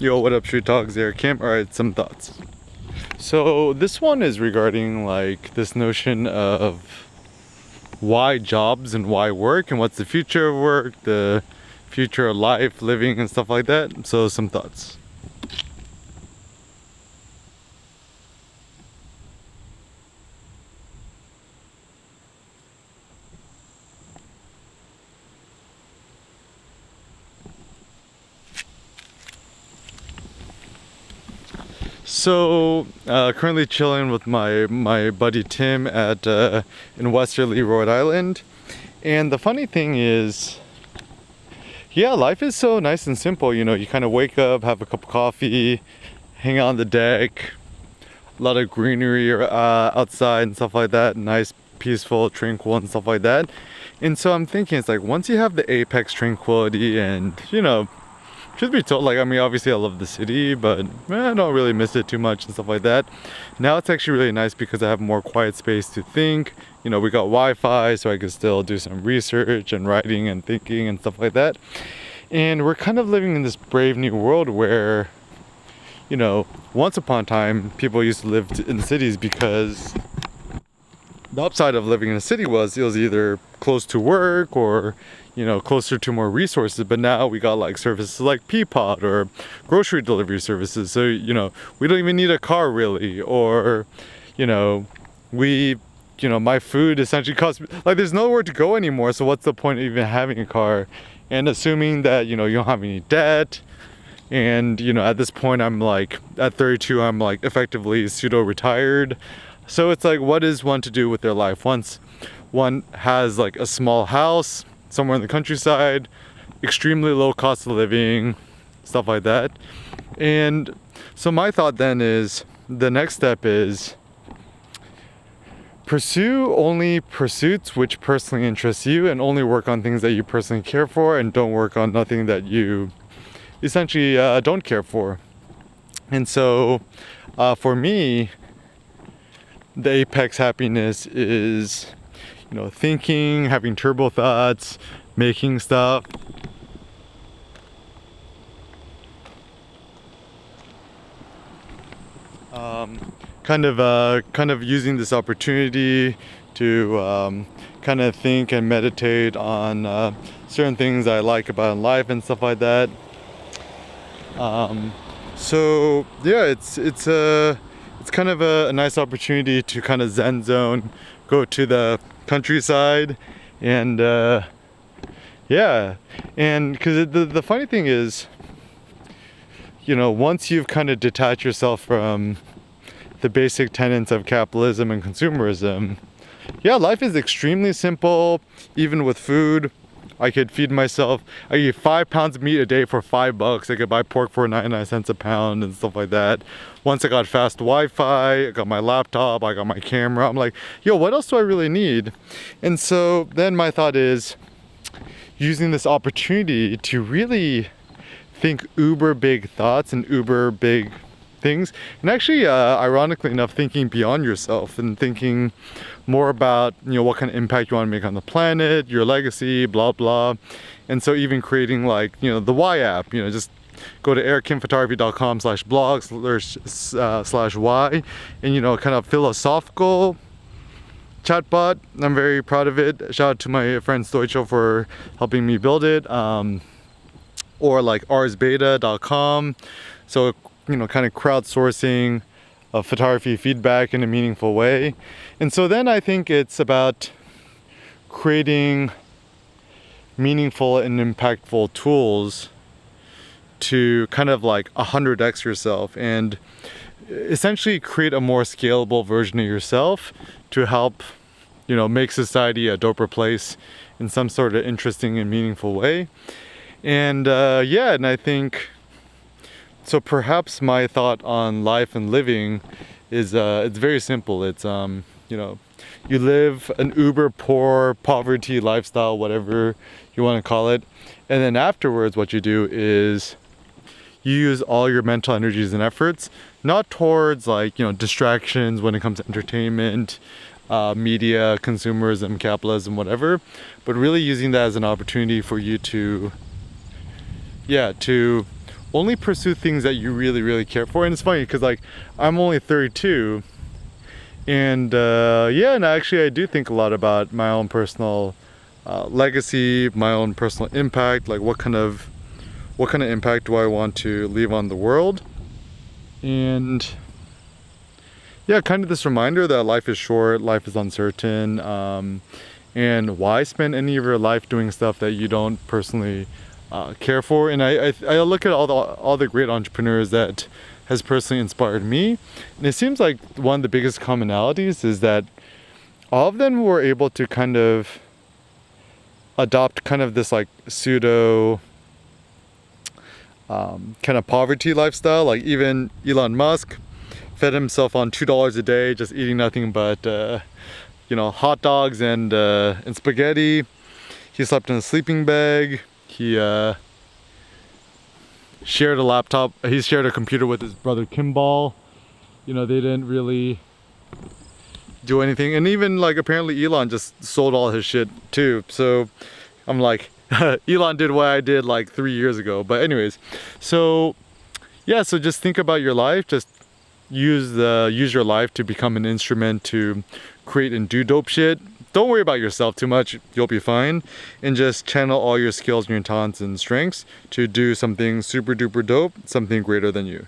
Yo, what up, Street Talks? Eric Kim. Alright, some thoughts. So, this one is regarding like this notion of why jobs and why work and what's the future of work, the future of life, living, and stuff like that. So, some thoughts. So, currently chilling with my buddy Tim at in Westerly, Rhode Island. And the funny thing is, yeah, life is so nice and simple. You know, you kind of wake up, have a cup of coffee, hang out on the deck, a lot of greenery outside and stuff like that. Nice, peaceful, tranquil, and stuff like that. And so I'm thinking, it's like once you have the apex tranquility and, you know, truth be told, like, I mean, obviously I love the city, but I don't really miss it too much and stuff like that. Now it's actually really nice because I have more quiet space to think. You know, we got Wi-Fi, so I can still do some research and writing and thinking and stuff like that. And we're kind of living in this brave new world where, you know, once upon a time, people used to live in cities because the upside of living in a city was it was either close to work or, you know, closer to more resources. But now we got like services like Peapod or grocery delivery services. So, you know, we don't even need a car really. Or, you know, my food essentially costs, like, there's nowhere to go anymore. So what's the point of even having a car? And assuming that, you know, you don't have any debt. And, you know, at this point, I'm like, at 32, I'm like effectively pseudo retired. So it's like, what is one to do with their life once one has like a small house somewhere in the countryside, extremely low cost of living, stuff like that. And so my thought then is, the next step is pursue only pursuits which personally interest you, and only work on things that you personally care for, and don't work on nothing that you essentially don't care for. And so for me, the apex happiness is, you know, thinking, having turbo thoughts, making stuff. Kind of using this opportunity to kind of think and meditate on certain things I like about life and stuff like that. So yeah, it's kind of a nice opportunity to kind of zen zone, go to the countryside, and yeah, and because the funny thing is, you know, once you've kind of detached yourself from the basic tenets of capitalism and consumerism, yeah, life is extremely simple. Even with food, I could feed myself. I eat 5 pounds of meat a day for $5. I could buy pork for 99 cents a pound and stuff like that. Once I got fast Wi-Fi, I got my laptop, I got my camera. I'm like, yo, what else do I really need? And so then my thought is using this opportunity to really think uber big thoughts and uber big things, and actually ironically enough, thinking beyond yourself and thinking more about, you know, what kind of impact you want to make on the planet, your legacy, blah blah. And so even creating, like, you know, the Y app, you know, just go to erickinphotography.com/blog/y, and, you know, kind of philosophical chatbot. I'm very proud of it. Shout out to my friend Stoicho for helping me build it. Or like arsbeta.com. So, you know, kind of crowdsourcing of photography feedback in a meaningful way. And so then I think it's about creating meaningful and impactful tools to kind of like 100x yourself, and essentially create a more scalable version of yourself to help, you know, make society a doper place in some sort of interesting and meaningful way. And yeah, and I think, so perhaps my thought on life and living is it's very simple. It's you know, you live an uber poor poverty lifestyle, whatever you want to call it, and then afterwards what you do is you use all your mental energies and efforts not towards, like, you know, distractions when it comes to entertainment, media, consumerism, capitalism, whatever, but really using that as an opportunity for you to only pursue things that you really, really care for. And it's funny because like I'm only 32, and yeah, and actually I do think a lot about my own personal legacy, my own personal impact. Like what kind of impact do I want to leave on the world? And yeah, kind of this reminder that life is short, life is uncertain, and why spend any of your life doing stuff that you don't personally care for? And I look at all the great entrepreneurs that has personally inspired me, and it seems like one of the biggest commonalities is that all of them were able to kind of adopt kind of this like pseudo kind of poverty lifestyle. Like even Elon Musk fed himself on $2 a day, just eating nothing but you know, hot dogs and spaghetti. He slept in a sleeping bag. He shared a laptop. He shared a computer with his brother Kimball. You know, they didn't really do anything. And even like apparently Elon just sold all his shit too. So I'm like, Elon did what I did like 3 years ago. But anyways, so yeah, so just think about your life. Just use your life to become an instrument to create and do dope shit. Don't worry about yourself too much, you'll be fine. And just channel all your skills and your talents and strengths to do something super duper dope, something greater than you.